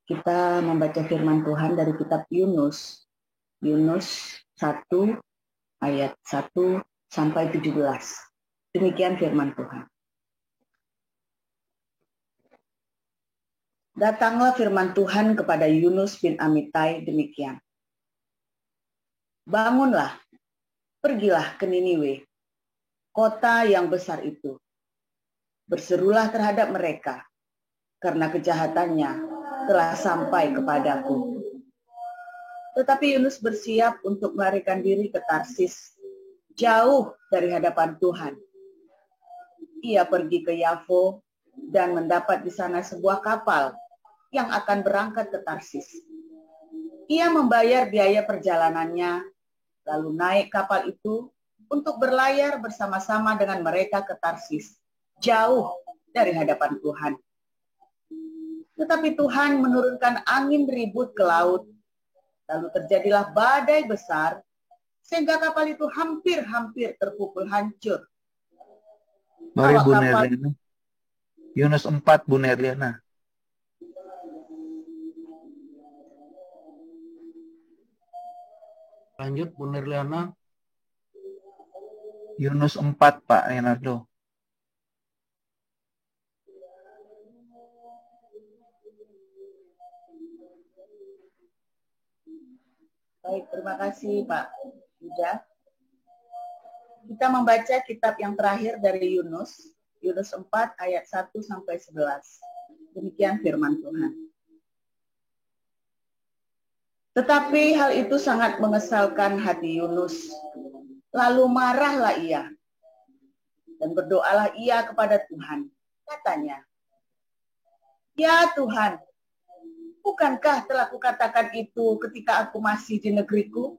Kita membaca firman Tuhan dari kitab Yunus. Yunus 1 ayat 1 sampai 17. Demikian firman Tuhan. Datanglah firman Tuhan kepada Yunus bin Amittai demikian. Bangunlah, pergilah ke Niniwe, kota yang besar itu. Berserulah terhadap mereka, karena kejahatannya telah sampai kepadaku. Tetapi Yunus bersiap untuk melarikan diri ke Tarsis, jauh dari hadapan Tuhan. Ia pergi ke Yafo dan mendapat di sana sebuah kapal yang akan berangkat ke Tarsis. Ia membayar biaya perjalanannya, lalu naik kapal itu untuk berlayar bersama-sama dengan mereka ke Tarsis, jauh dari hadapan Tuhan. Tetapi Tuhan menurunkan angin ribut ke laut, lalu terjadilah badai besar, sehingga kapal itu hampir-hampir terpukul hancur. Mari Bu Nerliana. Yunus 4, Bu Nerliana. Lanjut Bu Nerliana. Yunus 4, Pak Renardo. Baik, terima kasih Pak Yuda. Kita membaca kitab yang terakhir dari Yunus, Yunus 4 ayat 1 sampai 11. Demikian firman Tuhan. Tetapi hal itu sangat mengesalkan hati Yunus. Lalu marahlah ia. Dan berdoalah ia kepada Tuhan. Katanya, "Ya Tuhan, bukankah telah kukatakan itu ketika aku masih di negeriku?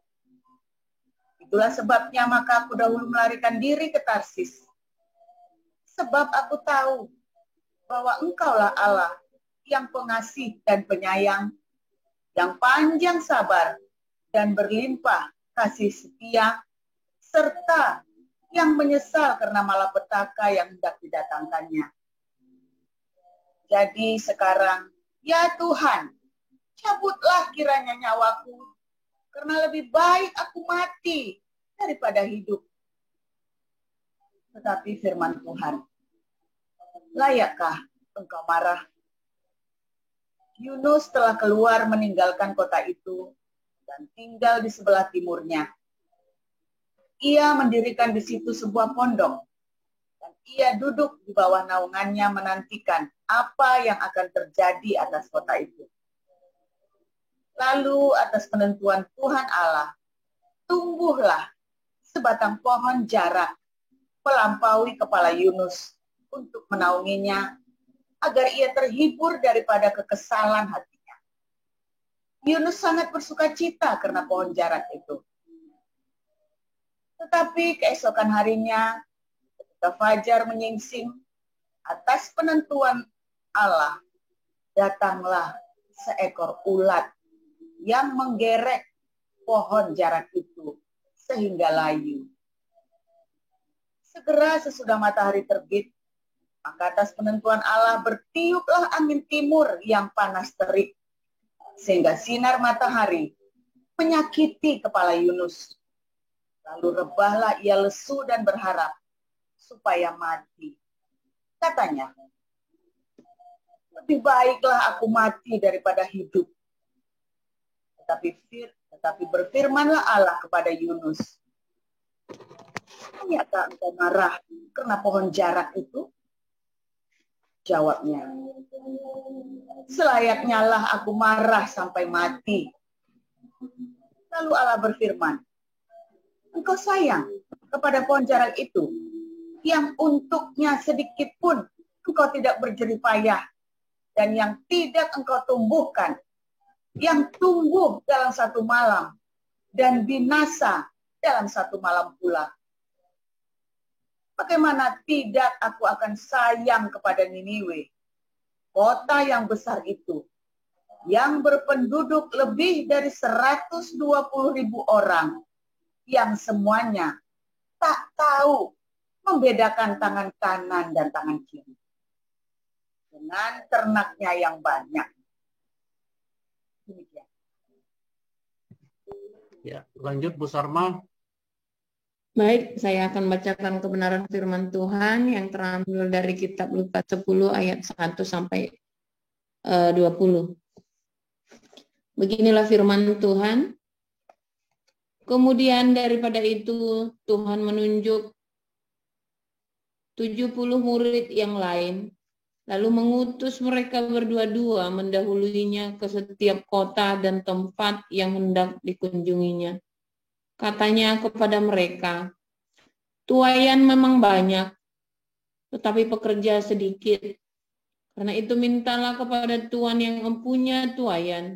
Itulah sebabnya maka aku dahulu melarikan diri ke Tarsis. Sebab aku tahu bahwa Engkaulah Allah yang pengasih dan penyayang, yang panjang sabar dan berlimpah kasih setia, serta yang menyesal karena malapetaka yang hendak didatangkannya. Jadi sekarang, ya Tuhan, cabutlah kiranya nyawaku, karena lebih baik aku mati daripada hidup." Tetapi firman Tuhan, "Layakkah engkau marah?" Yunus telah keluar meninggalkan kota itu dan tinggal di sebelah timurnya. Ia mendirikan di situ sebuah pondok, dan ia duduk di bawah naungannya menantikan apa yang akan terjadi atas kota itu. Lalu atas penentuan Tuhan Allah, tumbuhlah sebatang pohon jarak melampaui kepala Yunus untuk menaunginya, agar ia terhibur daripada kekesalan hatinya. Yunus sangat bersuka cita karena pohon jarak itu. Tetapi keesokan harinya, ketika fajar menyingsing, atas penentuan Allah, datanglah seekor ulat yang menggerek pohon jarak itu sehingga layu. Segera sesudah matahari terbit, maka atas penentuan Allah bertiuplah angin timur yang panas terik, sehingga sinar matahari menyakiti kepala Yunus. Lalu rebahlah ia lesu dan berharap supaya mati. Katanya, "Lebih baiklah aku mati daripada hidup." Tetapi berfirmanlah Allah kepada Yunus, "Ternyata engkau marah karena pohon jarak itu?" Jawabnya, "Selayaknya lah aku marah sampai mati." Lalu Allah berfirman, "Engkau sayang kepada pohon jarak itu, yang untuknya sedikit pun engkau tidak berjerih payah, dan yang tidak engkau tumbuhkan, yang tumbuh dalam satu malam, dan binasa dalam satu malam pula. Bagaimana tidak aku akan sayang kepada Niniwe, kota yang besar itu, yang berpenduduk lebih dari 120.000 orang, yang semuanya tak tahu membedakan tangan kanan dan tangan kiri, dengan ternaknya yang banyak. Ya, lanjut Bu Sarma. Baik, saya akan bacakan kebenaran firman Tuhan yang terambil dari kitab Lukas 10 ayat 1 sampai 20. Beginilah firman Tuhan. Kemudian daripada itu Tuhan menunjuk 70 murid yang lain, lalu mengutus mereka berdua-dua mendahuluinya ke setiap kota dan tempat yang hendak dikunjunginya. Katanya kepada mereka, tuaian memang banyak, tetapi pekerja sedikit. Karena itu mintalah kepada Tuhan yang mempunyai tuaian,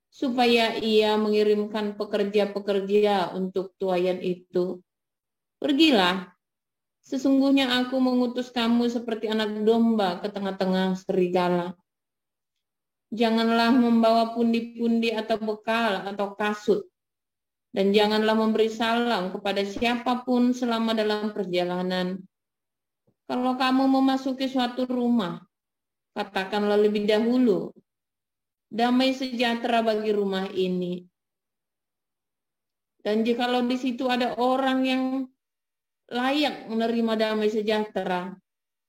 supaya ia mengirimkan pekerja-pekerja untuk tuaian itu. Pergilah, sesungguhnya aku mengutus kamu seperti anak domba ke tengah-tengah serigala. Janganlah membawa pundi-pundi atau bekal atau kasut, dan janganlah memberi salam kepada siapapun selama dalam perjalanan. Kalau kamu memasuki suatu rumah, katakanlah lebih dahulu, damai sejahtera bagi rumah ini. Dan jikalau di situ ada orang yang layak menerima damai sejahtera,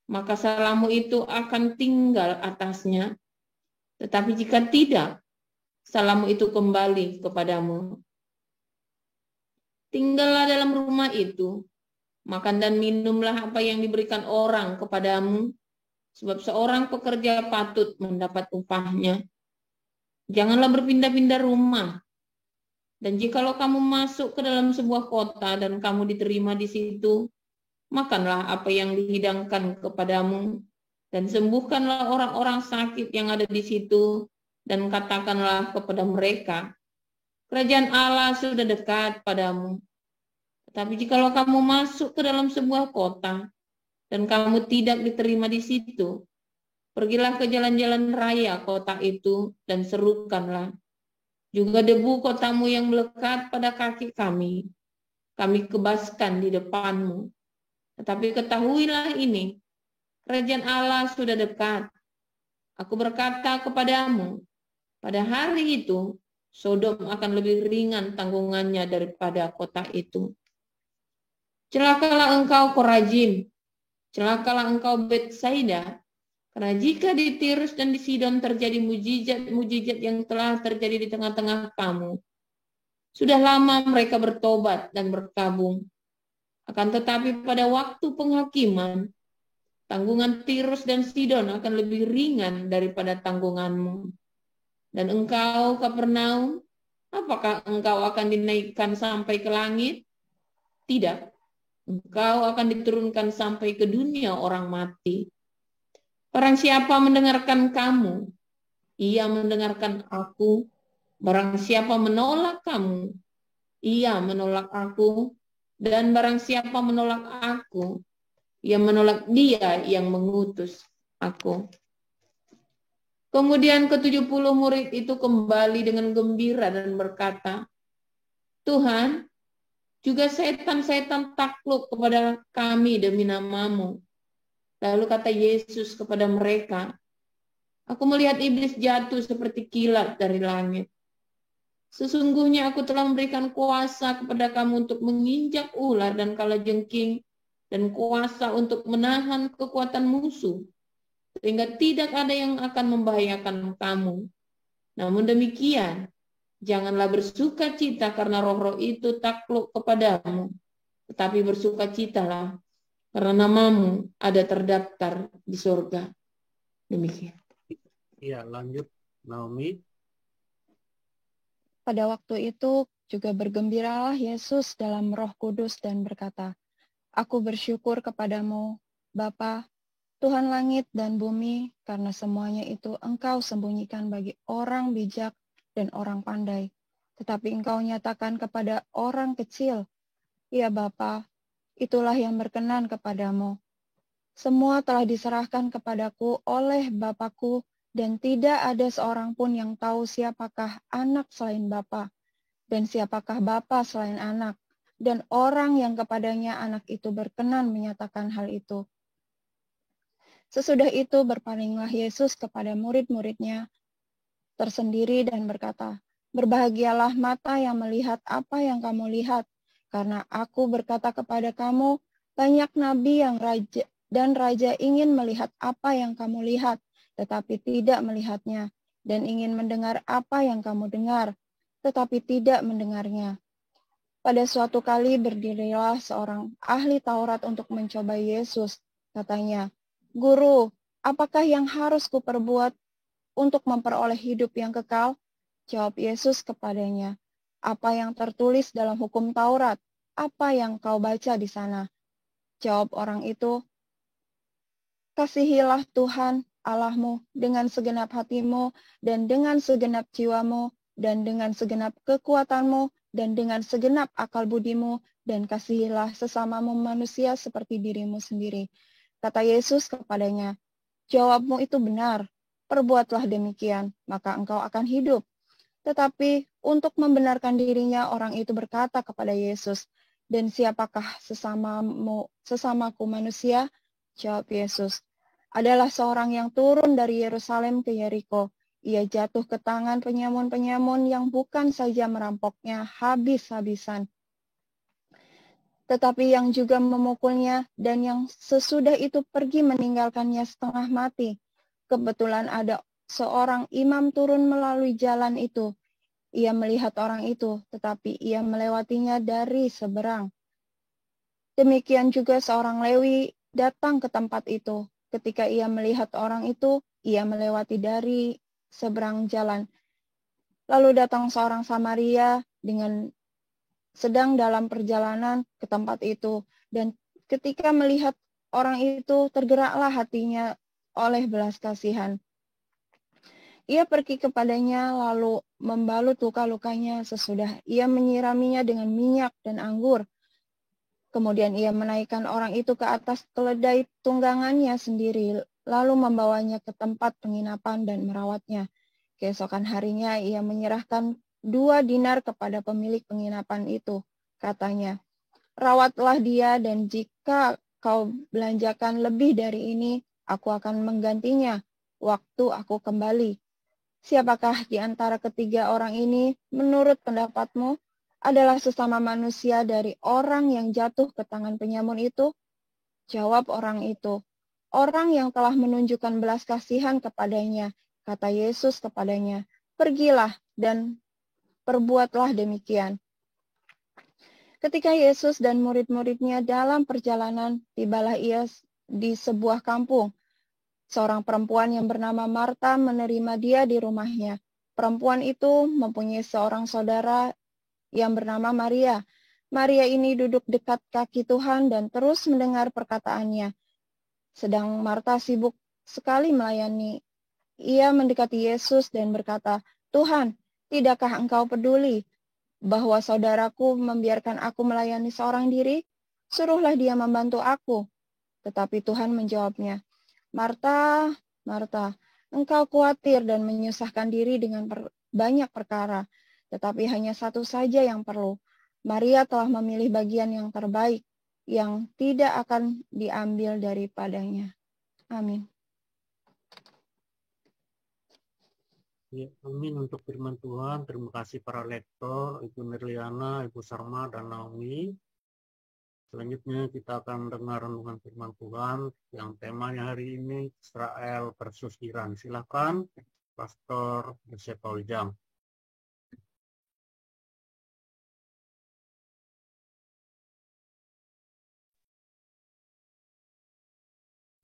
maka salammu itu akan tinggal atasnya. Tetapi jika tidak, salammu itu kembali kepadamu. Tinggallah dalam rumah itu, makan dan minumlah apa yang diberikan orang kepadamu, sebab seorang pekerja patut mendapat upahnya. Janganlah berpindah-pindah rumah. Dan jikalau kamu masuk ke dalam sebuah kota dan kamu diterima di situ, makanlah apa yang dihidangkan kepadamu, dan sembuhkanlah orang-orang sakit yang ada di situ, dan katakanlah kepada mereka, kerajaan Allah sudah dekat padamu. Tetapi jikalau kamu masuk ke dalam sebuah kota, dan kamu tidak diterima di situ, pergilah ke jalan-jalan raya kota itu, dan serukanlah, juga debu kotamu yang melekat pada kaki kami kebaskan di depanmu. Tetapi ketahuilah ini, kerajaan Allah sudah dekat. Aku berkata kepadamu, pada hari itu, Sodom akan lebih ringan tanggungannya daripada kota itu. Celakalah engkau Korazim, celakalah engkau Betsaida, karena jika di Tirus dan di Sidon terjadi mujizat-mujizat yang telah terjadi di tengah-tengah kamu, sudah lama mereka bertobat dan berkabung. Akan tetapi pada waktu penghakiman, tanggungan Tirus dan Sidon akan lebih ringan daripada tanggunganmu. Dan engkau, Kapernaum, apakah engkau akan dinaikkan sampai ke langit? Tidak. Engkau akan diturunkan sampai ke dunia orang mati. Barang siapa mendengarkan kamu, ia mendengarkan aku. Barang siapa menolak kamu, ia menolak aku. Dan barang siapa menolak aku, ia menolak dia yang mengutus aku. Kemudian ke-70 murid itu kembali dengan gembira dan berkata, Tuhan, juga setan-setan takluk kepada kami demi namamu. Lalu kata Yesus kepada mereka, aku melihat iblis jatuh seperti kilat dari langit. Sesungguhnya aku telah memberikan kuasa kepada kamu untuk menginjak ular dan kalajengking, dan kuasa untuk menahan kekuatan musuh, sehingga tidak ada yang akan membahayakan kamu. Namun demikian, janganlah bersukacita karena roh-roh itu takluk kepadamu, tetapi bersukacitalah karena namamu ada terdaftar di surga. Demikian. Ya, lanjut Naomi. Pada waktu itu juga bergembiralah Yesus dalam Roh Kudus dan berkata, Aku bersyukur kepadamu, Bapa, Tuhan langit dan bumi, karena semuanya itu Engkau sembunyikan bagi orang bijak dan orang pandai. Tetapi Engkau nyatakan kepada orang kecil, ya Bapa, itulah yang berkenan kepadamu. Semua telah diserahkan kepadaku oleh Bapakku, dan tidak ada seorang pun yang tahu siapakah anak selain Bapa, dan siapakah Bapa selain anak, dan orang yang kepadanya anak itu berkenan menyatakan hal itu. Sesudah itu berpalinglah Yesus kepada murid-muridnya tersendiri dan berkata, Berbahagialah mata yang melihat apa yang kamu lihat, karena aku berkata kepada kamu, banyak nabi yang raja ingin melihat apa yang kamu lihat, tetapi tidak melihatnya, dan ingin mendengar apa yang kamu dengar, tetapi tidak mendengarnya. Pada suatu kali berdirilah seorang ahli Taurat untuk mencoba Yesus. Katanya, "Guru, apakah yang harus kuperbuat untuk memperoleh hidup yang kekal?" Jawab Yesus kepadanya, "Apa yang tertulis dalam hukum Taurat? Apa yang kau baca di sana?" Jawab orang itu, "Kasihilah Tuhan Allahmu dengan segenap hatimu, dan dengan segenap jiwamu, dan dengan segenap kekuatanmu, dan dengan segenap akal budimu, dan kasihilah sesamamu manusia seperti dirimu sendiri." Kata Yesus kepadanya, "Jawabmu itu benar, perbuatlah demikian, maka engkau akan hidup." Tetapi untuk membenarkan dirinya, orang itu berkata kepada Yesus, "Dan siapakah sesamaku manusia?" Jawab Yesus, "Adalah seorang yang turun dari Yerusalem ke Yeriko. Ia jatuh ke tangan penyamun-penyamun yang bukan saja merampoknya habis-habisan, tetapi yang juga memukulnya, dan yang sesudah itu pergi meninggalkannya setengah mati. Kebetulan ada seorang imam turun melalui jalan itu. Ia melihat orang itu, tetapi ia melewatinya dari seberang. Demikian juga seorang Lewi datang ke tempat itu. Ketika ia melihat orang itu, ia melewati dari seberang jalan. Lalu datang seorang Samaria sedang dalam perjalanan ke tempat itu, dan ketika melihat orang itu, tergeraklah hatinya oleh belas kasihan. Ia pergi kepadanya, lalu membalut luka-lukanya. Sesudah ia menyiraminya dengan minyak dan anggur. Kemudian ia menaikkan orang itu ke atas keledai tunggangannya sendiri, lalu membawanya ke tempat penginapan dan merawatnya. Keesokan harinya ia menyerahkan 2 dinar kepada pemilik penginapan itu. Katanya, "Rawatlah dia, dan jika kau belanjakan lebih dari ini, aku akan menggantinya waktu aku kembali." Siapakah di antara ketiga orang ini, menurut pendapatmu, adalah sesama manusia dari orang yang jatuh ke tangan penyamun itu? Jawab orang itu, "Orang yang telah menunjukkan belas kasihan kepadanya." Kata Yesus kepadanya, "Pergilah dan perbuatlah demikian." Ketika Yesus dan murid-muridnya dalam perjalanan, tibalah ia di sebuah kampung. Seorang perempuan yang bernama Marta menerima dia di rumahnya. Perempuan itu mempunyai seorang saudara yang bernama Maria. Maria ini duduk dekat kaki Tuhan dan terus mendengar perkataannya. Sedang Marta sibuk sekali melayani. Ia mendekati Yesus dan berkata, "Tuhan, tidakkah engkau peduli bahwa saudaraku membiarkan aku melayani seorang diri? Suruhlah dia membantu aku." Tetapi Tuhan menjawabnya, "Marta, Marta, engkau khawatir dan menyusahkan diri dengan banyak perkara, tetapi hanya satu saja yang perlu. Maria telah memilih bagian yang terbaik, yang tidak akan diambil daripadanya." Amin. Ya, amin untuk firman Tuhan. Terima kasih para lektor, Ibu Nirliana, Ibu Sarma, dan Naomi. Selanjutnya kita akan dengar renungan firman Tuhan yang temanya hari ini Israel versus Iran. Silakan Pastor Yosef Pauljam.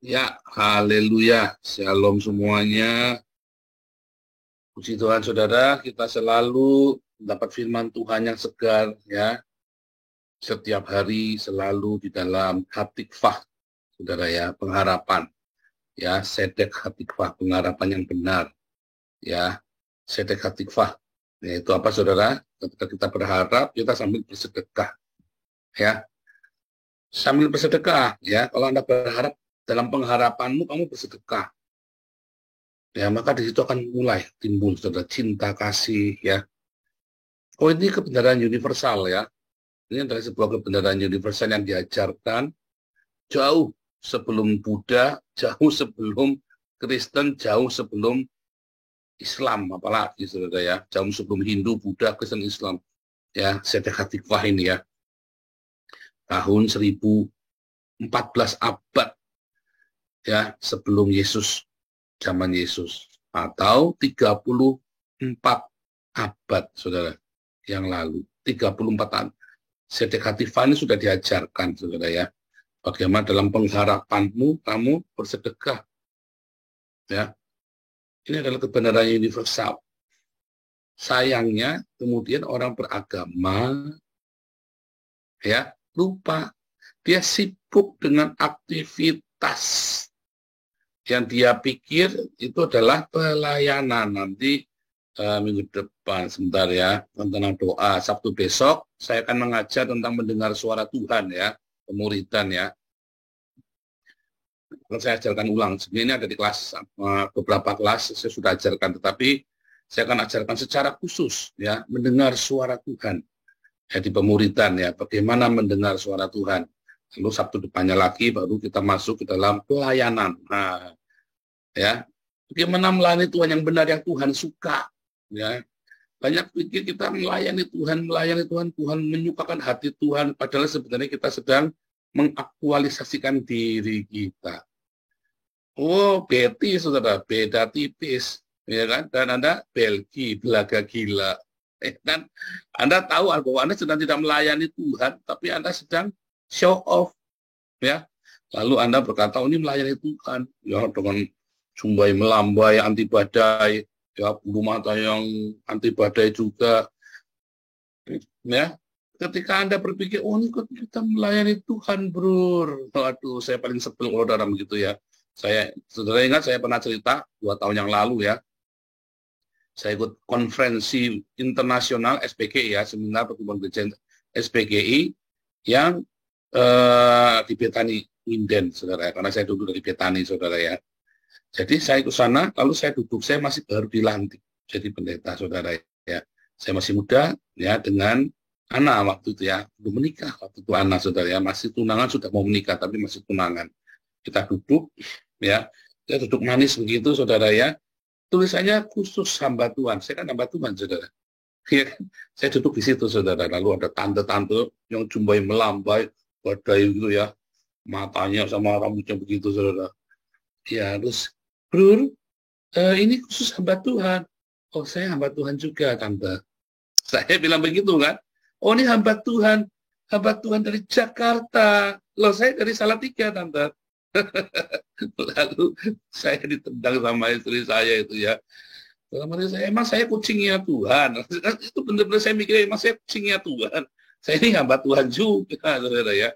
Ya, haleluya. Shalom semuanya. Puji Tuhan saudara, kita selalu mendapat firman Tuhan yang segar ya. Setiap hari selalu di dalam hatikvah, saudara ya, pengharapan. Ya, sedek hatikvah, pengharapan yang benar. Ya, sedek hatikvah. Itu apa saudara? Ketika kita berharap, kita sambil bersedekah. Ya, sambil bersedekah ya. Kalau Anda berharap dalam pengharapanmu, kamu bersedekah. Ya, maka di situ akan mulai timbul saudara cinta kasih ya. Oh, ini kebenaran universal ya. Ini adalah sebuah kebenaran universal yang diajarkan jauh sebelum Buddha, jauh sebelum Kristen, jauh sebelum Islam apalagi saudara ya, jauh sebelum Hindu, Buddha, Kristen, Islam ya, Sedekah Tikvah ini ya, tahun 1014 abad ya sebelum Yesus, zaman Yesus, atau 34 abad saudara yang lalu. 34 tahun Sedekah Tikvah ini sudah diajarkan saudara ya, bagaimana dalam pengharapanmu kamu bersedekah ya. Ini adalah kebenaran universal. Sayangnya kemudian orang beragama ya lupa, dia sibuk dengan aktivitas yang dia pikir itu adalah pelayanan. Nanti minggu depan sebentar ya, tentang doa Sabtu besok saya akan mengajar tentang mendengar suara Tuhan ya, pemuridan ya. Saya ajarkan ulang, sebenarnya ada di kelas, beberapa kelas saya sudah ajarkan, tetapi saya akan ajarkan secara khusus ya, mendengar suara Tuhan ya, di pemuridan ya, bagaimana mendengar suara Tuhan. Lalu Sabtu depannya lagi baru kita masuk ke dalam pelayanan. Nah, ya, bagaimana melayani Tuhan yang benar, yang Tuhan suka ya. Banyak pikir kita melayani Tuhan, Tuhan menyukakan hati Tuhan, padahal sebenarnya kita sedang mengaktualisasikan diri kita. Oh, Betty saudara, beda tipis, ya kan? Dan Anda Belgi, belaga gila. Dan Anda tahu bahwa Anda sedang tidak melayani Tuhan, tapi Anda sedang show off, ya. Lalu Anda berkata, oh, ini melayani Tuhan, ya, dengan jumbai melambai, anti badai, ya, bulu mata yang anti badai juga, ya. Ketika Anda berpikir, oh ini kita melayani Tuhan, bro. Aduh, saya paling sebel kalau dalam begitu ya. Saudara ingat saya pernah cerita 2 tahun yang lalu ya. Saya ikut konferensi internasional SPGI ya, Seminar Perkumpulan Gereja SPGI yang di Betani, Inden, saudara. Karena saya duduk dari Betani, saudara ya. Jadi saya ke sana, lalu saya duduk, saya masih baru dilantik jadi pendeta, saudara ya. Saya masih muda ya, dengan anak waktu itu ya, belum menikah waktu itu anak, saudara ya, masih tunangan, sudah mau menikah tapi masih tunangan. Kita duduk ya, kita duduk manis begitu, saudara ya. Tulisannya khusus hamba Tuhan. Saya kan hamba Tuhan, saudara. Ya, saya duduk di situ, saudara. Lalu ada tante-tante yang jumbai melambai, badai gitu ya, matanya sama rambutnya begitu, saudara. Ya, terus, bro, ini khusus hamba Tuhan. Oh, saya hamba Tuhan juga, tante. Saya bilang begitu kan. Oh, ini hamba Tuhan dari Jakarta. Loh, saya dari Salatiga, tante. Lalu saya ditendang sama istri saya itu ya. Emang saya kucingnya Tuhan. Itu benar-benar saya mikir, emang saya kucingnya Tuhan. Saya ini hamba Tuhan juga, saudara ya.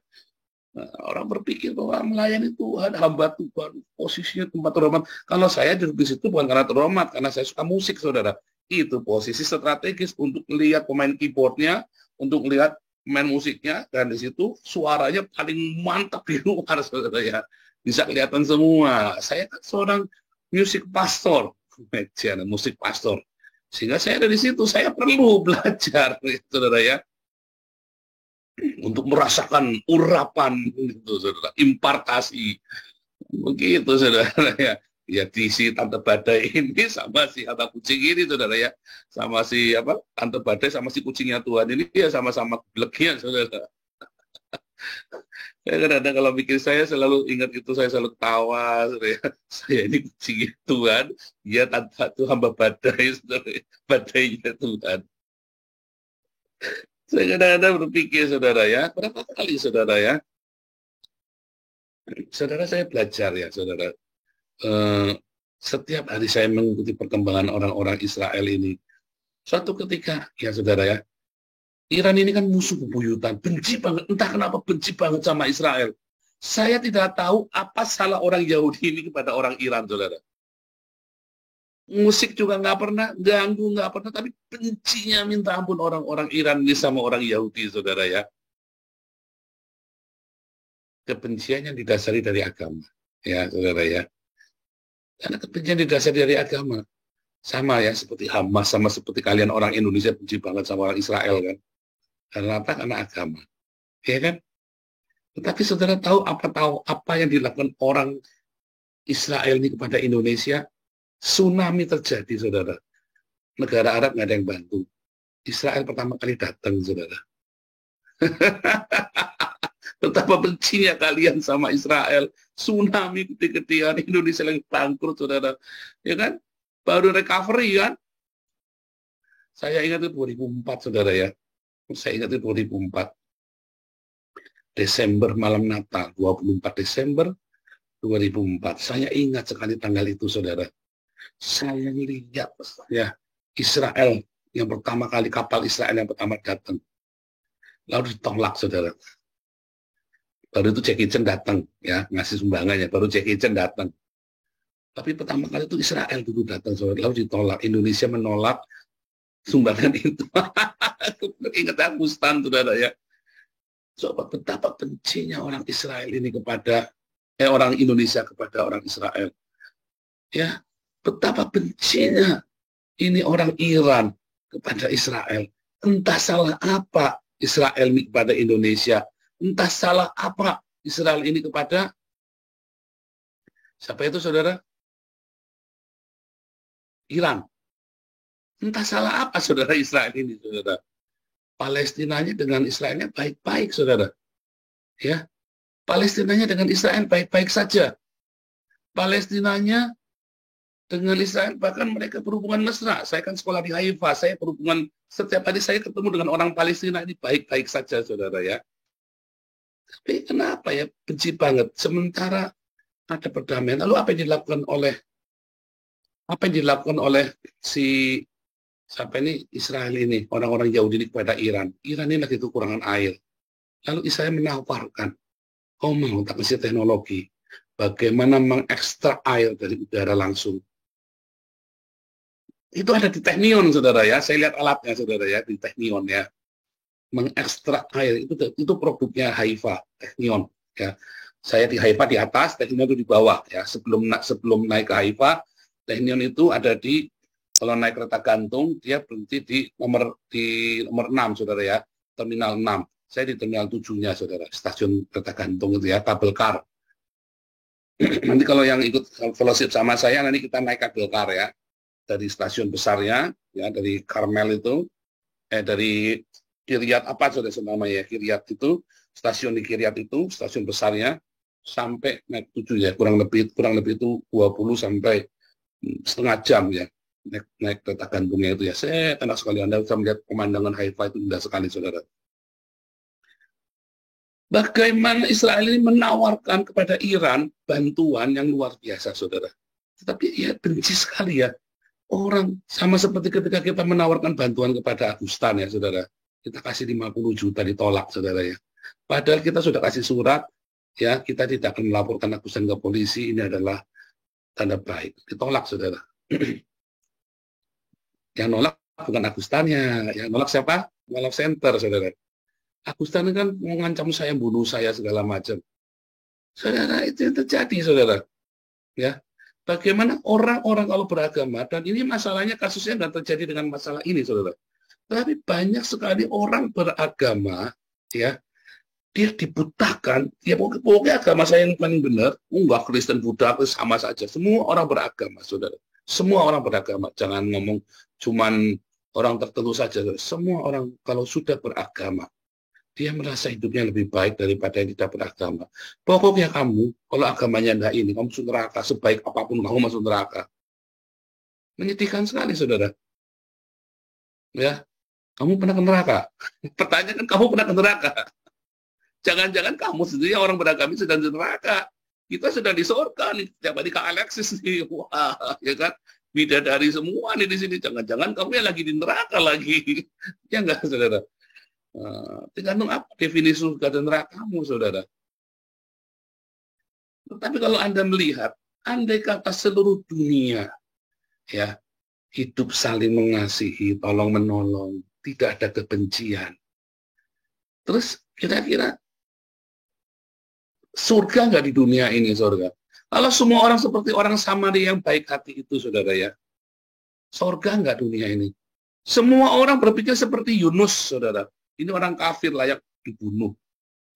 Nah, orang berpikir bahwa melayani Tuhan, hamba Tuhan, posisinya tempat terhormat. Kalau saya duduk di situ bukan karena terhormat, karena saya suka musik, saudara. Itu posisi strategis untuk melihat pemain keyboardnya, untuk melihat pemain musiknya, dan di situ suaranya paling mantap di luar, saudara ya. Bisa kelihatan semua. Saya kan seorang musik pastor, musik pastor. Sehingga saya dari situ, saya perlu belajar, saudara ya, untuk merasakan urapan, gitu, saudara, impartasi, begitu, saudara ya. Ya di si tante badai ini sama si hamba kucing ini, saudara ya, sama si tante badai sama si kucingnya Tuhan ini ya sama-sama gelegnya, saudara. Kadang-kadang kalau pikir saya selalu ingat itu, saya selalu ketawa, saudara ya. Saya ini kucingnya Tuhan, dia tante itu hamba badai, saudara, badainya Tuhan. Saya kadang-kadang berpikir, saudara ya, berapa kali, saudara ya, saudara, saya belajar ya, saudara. Setiap hari saya mengikuti perkembangan orang-orang Israel ini. Suatu ketika, ya saudara ya, Iran ini kan musuh bebuyutan, benci banget, entah kenapa benci banget sama Israel. Saya tidak tahu apa salah orang Yahudi ini kepada orang Iran, saudara. Musik juga nggak pernah, ganggu nggak pernah, tapi bencinya minta ampun orang-orang Iran ini sama orang Yahudi, saudara ya. Kebenciannya didasari dari agama, ya saudara ya. Karena kebencian didasari dari agama. Sama ya, seperti Hamas, sama seperti kalian orang Indonesia benci banget sama orang Israel kan. Karena apa? Karena agama. Ya kan? Tetapi saudara tahu apa yang dilakukan orang Israel ini kepada Indonesia? Tsunami terjadi, saudara. Negara Arab nggak ada yang bantu. Israel pertama kali datang, saudara. Betapa bencinya kalian sama Israel. Tsunami gede-gedean, Indonesia lagi bangkrut, saudara. Ya kan? Baru recovery kan? Saya ingat itu 2004, saudara ya. Saya ingat itu 2004. Desember malam Natal, 24 Desember 2004. Saya ingat sekali tanggal itu, saudara. Saya lihat ya Israel yang pertama kali, kapal Israel yang pertama datang. Lalu ditolak, saudara. Baru itu Jackie Chan datang, ya, ngasih sumbangannya. Baru Jackie Chan datang. Tapi pertama kali itu Israel dulu datang, saudara. Lalu ditolak. Indonesia menolak sumbangan itu. Ingat Agustan, saudara ya. Coba betapa bencinya orang Israel ini kepada orang Indonesia kepada orang Israel. Ya, betapa bencinya ini orang Iran kepada Israel. Entah salah apa Israel ini kepada Indonesia. Entah salah apa Israel ini kepada siapa itu, saudara? Iran. Entah salah apa, saudara, Israel ini, saudara. Palestinanya dengan Israelnya baik-baik, saudara. Ya, Palestinanya dengan Israel baik-baik saja. Palestinanya dengan Israel bahkan mereka berhubungan mesra. Saya kan sekolah di Haifa, saya berhubungan setiap hari, saya ketemu dengan orang Palestina ini baik-baik saja, saudara ya. Tapi kenapa ya benci banget? Sementara ada perdamaian, lalu apa yang dilakukan oleh si sampai ini Israel ini, orang-orang Yahudi ini kepada Iran. Iran ini lagi kekurangan air. Lalu Israel menawarkan, mau tak kasih teknologi, bagaimana mengekstrak air dari udara langsung. Itu ada di Technion, saudara ya. Saya lihat alatnya, saudara ya, di Technion ya. Mengekstrak air, itu produknya Haifa, Technion. Ya. Saya di Haifa di atas, Technion itu di bawah. Ya. Sebelum naik ke Haifa, Technion itu ada di, kalau naik kereta gantung, dia berhenti di nomor 6, saudara ya, terminal 6. Saya di terminal 7-nya, saudara, stasiun kereta gantung itu ya, kabel car. Nanti kalau yang ikut fellowship sama saya, nanti kita naik kabel car ya, dari stasiun besarnya, ya, dari Karmel itu, dari Kiryat apa, saudara, namanya ya, Kiryat itu, stasiun di Kiryat itu, stasiun besarnya, sampai naik 7 ya, kurang lebih itu 20 sampai setengah jam ya. Naik kereta gantungnya itu ya, saya enak sekali. Anda bisa melihat pemandangan Haifa itu indah sekali, saudara. Bagaimana Israel ini menawarkan kepada Iran bantuan yang luar biasa, saudara. Tetapi ya benci sekali ya. Orang sama seperti ketika kita menawarkan bantuan kepada Agustan ya, saudara. Kita kasih 50 juta ditolak, saudara ya. Padahal kita sudah kasih surat, ya, kita tidak akan melaporkan Agustan ke polisi, ini adalah tanda baik. Ditolak, saudara. Yang nolak bukan Agustannya, yang nolak siapa? Nolak Center, saudara. Agustan kan mengancam saya, bunuh saya segala macam. Saudara, itu yang terjadi, saudara. Ya, bagaimana orang-orang kalau beragama, dan ini masalahnya kasusnya nggak terjadi dengan masalah ini, saudara. Tapi banyak sekali orang beragama, ya, dia dibutakan, ya pokoknya agama saya yang paling benar, enggak Kristen, Buddha, sama saja. Semua orang beragama, saudara. Semua orang beragama, jangan ngomong cuman orang tertentu saja. Semua orang kalau sudah beragama, dia merasa hidupnya lebih baik daripada yang tidak beragama. Pokoknya kamu, kalau agamanya enggak ini, kamu masuk neraka, sebaik apapun kamu masuk neraka. Menyedihkan sekali, saudara. Ya, kamu pernah ke neraka? Pertanyaan kan, kamu pernah ke neraka? Jangan-jangan kamu sendiri orang beragama sedang di neraka. Kita sedang di surga nih, tiap hari Kak Alexis nih, wah, ya kan, bidadari semua nih di sini. Jangan-jangan kamu yang lagi di neraka lagi, ya enggak, saudara? Tergantung apa definisi surga dan neraka kamu, saudara. Tetapi kalau Anda melihat, andai kata seluruh dunia, ya, hidup saling mengasihi, tolong menolong, tidak ada kebencian. Terus kira-kira surga nggak di dunia ini, saudara? Kalau semua orang seperti orang Samaria yang baik hati itu, saudara ya, surga nggak dunia ini? Semua orang berpikir seperti Yunus, saudara. Ini orang kafir layak dibunuh,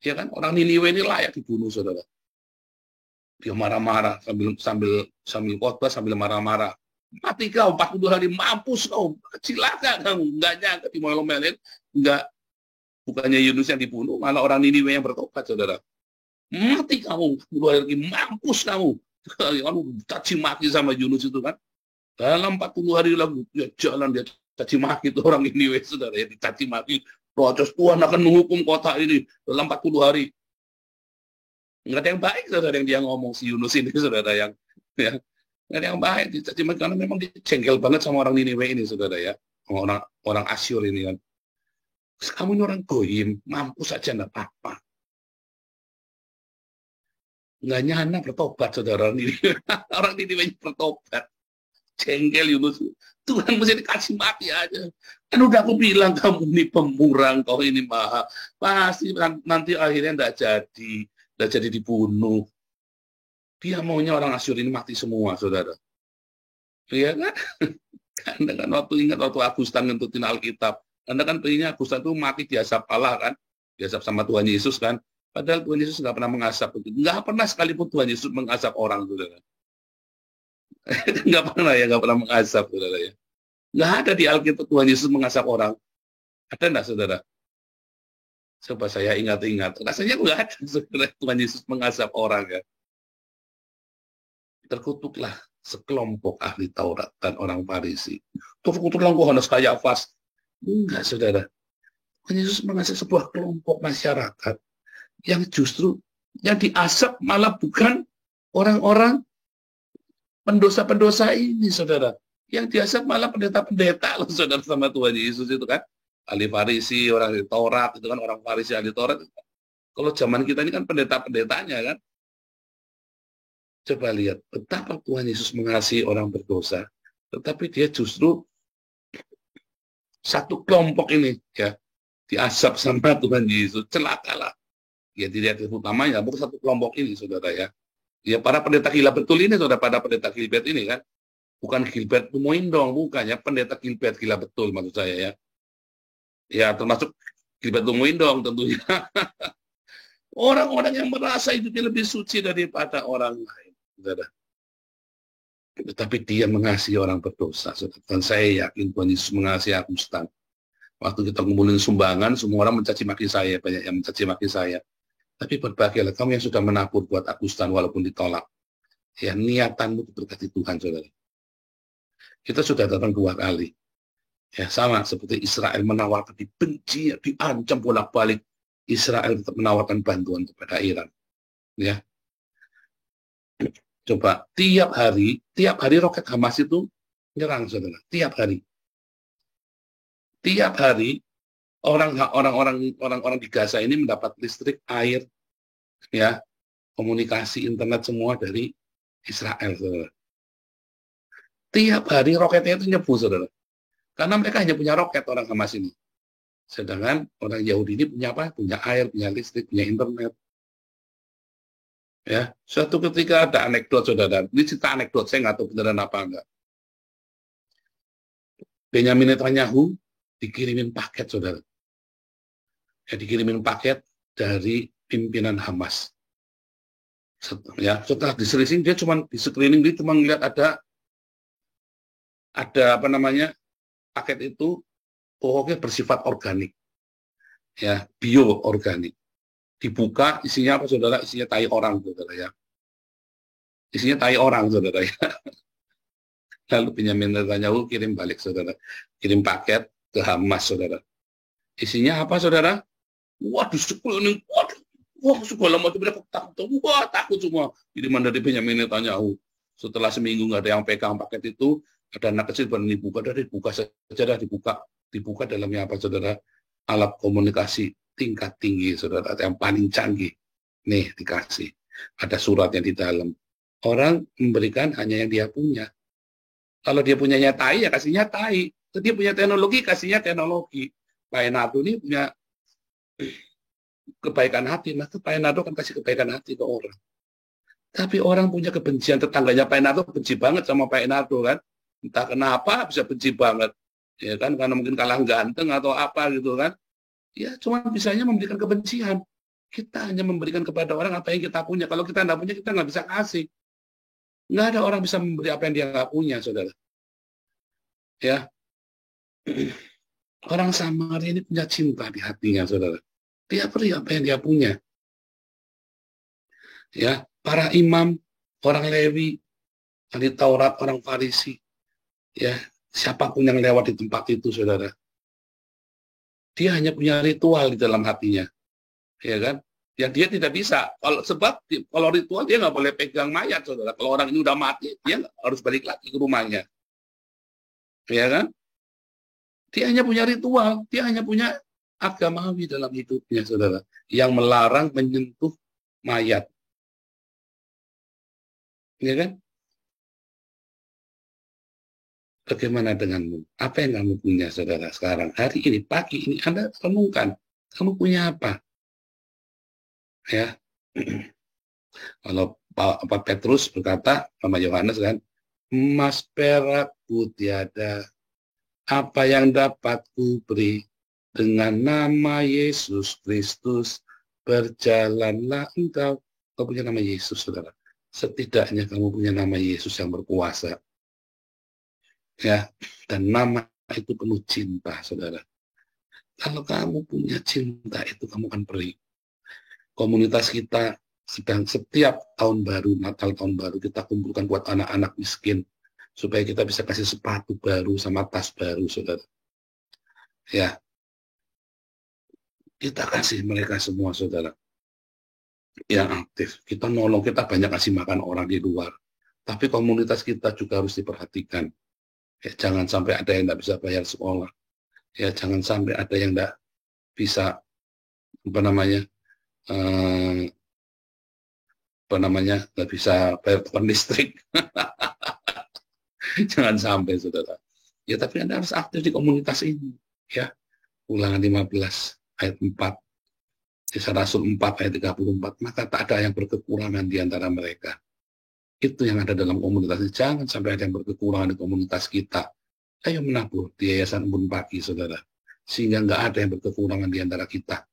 ya kan? Orang Niniwe ini layak dibunuh, saudara. Dia marah-marah sambil khotbah sambil marah-marah. Mati kau 40 hari, mampus kau, celaka kamu. Enggak nyangka dimomel-momelin, enggak. Bukannya Yunus yang dibunuh, malah orang Niniwe yang bertobat, saudara. Mati kamu 40 hari lagi, mampus kamu. Kamu caci maki sama Yunus itu kan. Dalam 40 hari lagi, ya jalan dia caci maki itu orang Niniwe, saudara. Ya dicaci maki, protes Tuhan akan menghukum kota ini dalam 40 hari. Enggak ada yang baik, saudara, yang dia ngomong si Yunus ini, saudara, yang ya. Nggak ada yang baik, dicaci maki karena memang dia jengkel banget sama orang Niniwe ini, saudara ya. Orang Asyur ini kan. Kamu ini orang goyim, mampus saja enggak apa-apa. Nggak nyana bertobat, saudara. Orang Niniwe bertobat. Jengkel Yunus. Tuhan mesti dikasih mati aja. Kan udah aku bilang, kamu ini pemurang, kau ini maha. Pasti nanti akhirnya enggak jadi dibunuh. Dia maunya orang Asyur ini mati semua, saudara. Iya kan? Anda kan ingat waktu Agustan ngentutin Alkitab. Anda kan pengennya Agustan itu mati diasap Allah kan? Diasap sama Tuhan Yesus kan? Padahal Tuhan Yesus nggak pernah mengasap. Nggak pernah sekalipun Tuhan Yesus mengasap orang, saudara. Nggak pernah mengasap, saudara ya. Nggak ada di Alkitab Tuhan Yesus mengasap orang. Ada nggak, saudara? Coba saya ingat-ingat. Rasanya nggak ada, saudara, Tuhan Yesus mengasap orang ya. Terkutuklah sekelompok ahli Taurat dan orang Farisi. Terkutuklah Yohanes Kayafas. Enggak, saudara. Tuhan Yesus mengasih sebuah kelompok masyarakat yang justru yang diasap malah bukan orang-orang pendosa-pendosa ini, saudara. Yang diasap malah pendeta-pendeta loh, saudara, sama Tuhan Yesus itu kan. Ahli Farisi, orang ahli Taurat, itu kan orang Farisi ahli Taurat. Kalau zaman kita ini kan pendeta-pendetanya kan. Coba lihat betapa Tuhan Yesus mengasihi orang berdosa, tetapi dia justru satu kelompok ini ya diasap sama Tuhan Yesus, celakalah. Ya dilihat utamanya bukan satu kelompok ini, saudara ya. Ya para pendeta gila betul ini, saudara, pada pendeta Gilbert ini kan, bukan Gilbert Tumoindong, bukan ya, pendeta Gilbert gila betul maksud saya ya. Ya termasuk Gilbert Tumoindong tentunya. Orang-orang yang merasa hidupnya lebih suci daripada orang lain. Saudara. Tetapi dia mengasihi orang berdosa, saudara. Dan saya yakin Tuhan Yesus mengasihi Agustan. Waktu kita ngumpulin sumbangan, semua orang mencaci maki saya, banyak yang mencaci maki saya. Tapi berbahagialah kamu yang sudah menabur buat Agustan walaupun ditolak. Ya, niatanmu diberkati Tuhan, saudara. Kita sudah datang 2 kali. Ya, sama seperti Israel menawarkan, dibenci, diancam bolak-balik. Israel tetap menawarkan bantuan kepada Iran. Ya. Coba tiap hari roket Hamas itu nyerang, saudara. Tiap hari orang-orang di Gaza ini mendapat listrik, air, ya, komunikasi, internet semua dari Israel, saudara. Tiap hari roketnya itu nyebu, saudara. Karena mereka hanya punya roket, orang Hamas ini. Sedangkan orang Yahudi ini punya apa? Punya air, punya listrik, punya internet. Ya, suatu ketika ada anekdot, saudara. Ini cerita anekdot, saya nggak tahu beneran apa enggak. Benyamin Netanyahu dikirimin paket, saudara. Ya, dikirimin paket dari pimpinan Hamas. Setelah diselisih, dia cuma di screening, dia cuma ngeliat ada apa namanya, paket itu pokoknya bersifat organik. Ya, bioorganik. Dibuka, isinya apa, saudara? Isinya tai orang, saudara ya. Isinya tai orang, saudara ya. Lalu Benyamin Netanyahu kirim balik, saudara. Kirim paket ke Hamas, saudara. Isinya apa, saudara? Waduh, sekeliling, segala macam mereka takut semua. Kiriman dari Benyamin Netanyahu. Setelah seminggu nggak ada yang pegang paket itu, ada anak kecil berani dibuka saja, dibuka dalamnya apa, saudara? Alat komunikasi tingkat tinggi, saudara, yang paling canggih. Nih, dikasih. Ada suratnya di dalam. Orang memberikan hanya yang dia punya. Kalau dia punyanya tai, ya kasihnya tai. Kalau dia punya teknologi, kasihnya teknologi. Pak Enado ini punya kebaikan hati. Maka Pak Enado akan kasih kebaikan hati ke orang. Tapi orang punya kebencian. Tetangganya Pak Enado benci banget sama Pak Enado, kan. Entah kenapa bisa benci banget. Ya kan, karena mungkin kalah ganteng atau apa gitu kan. Ya, cuma bisanya memberikan kebencian. Kita hanya memberikan kepada orang apa yang kita punya. Kalau kita nggak punya, kita nggak bisa kasih. Nggak ada orang bisa memberi apa yang dia nggak punya, saudara. Ya, orang Samaria ini punya cinta di hatinya, saudara. Dia beri apa yang dia punya. Ya, para imam, orang Lewi, ahli Taurat, orang Farisi, ya, siapapun yang lewat di tempat itu, saudara, dia hanya punya ritual di dalam hatinya, ya kan? Ya dia tidak bisa, kalau ritual dia nggak boleh pegang mayat, saudara. Kalau orang ini udah mati, dia harus balik lagi ke rumahnya, ya kan? Dia hanya punya ritual, dia hanya punya agamawi dalam hidupnya, saudara, yang melarang menyentuh mayat, ya kan? Bagaimana denganmu? Apa yang kamu punya, saudara, sekarang? Hari ini, pagi ini, Anda renungkan. Kamu punya apa? Ya, kalau Pak Petrus berkata sama Yohanes kan, emas perak tiada, apa yang dapat ku beri, dengan nama Yesus Kristus berjalanlah engkau. Kau punya nama Yesus, saudara. Setidaknya kamu punya nama Yesus yang berkuasa. Ya, dan nama itu penuh cinta, saudara. Kalau kamu punya cinta itu, kamu akan beri. Komunitas kita sedang setiap tahun baru, Natal tahun baru, kita kumpulkan buat anak-anak miskin supaya kita bisa kasih sepatu baru sama tas baru, saudara. Ya, kita kasih mereka semua, saudara, yang aktif. Kita nolong, kita banyak kasih makan orang di luar. Tapi komunitas kita juga harus diperhatikan. Ya, jangan sampai ada yang tidak bisa bayar sekolah. Ya, jangan sampai ada yang tidak bisa nggak bisa bayar tukang listrik. Jangan sampai, saudara. Ya, tapi Anda harus aktif di komunitas ini. Ya, Ulangan 15 ayat 4. Kisah Rasul 4 ayat 34. Maka tak ada yang berkekurangan di antara mereka. Itu yang ada dalam komunitas. Jangan sampai ada yang berkekurangan di komunitas kita. Ayo menabur di Yayasan Embun Pagi, saudara. Sehingga nggak ada yang berkekurangan di antara kita.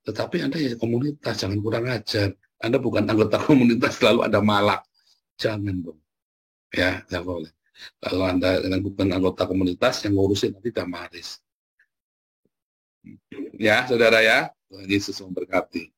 Tetapi Anda ya komunitas, jangan kurang ajar. Anda bukan anggota komunitas, lalu Anda malak. Jangan dong. Ya, nggak boleh. Kalau Anda bukan anggota komunitas, yang ngurusin nanti Damaris. Ya, saudara ya. Tuhan Yesus memberkati.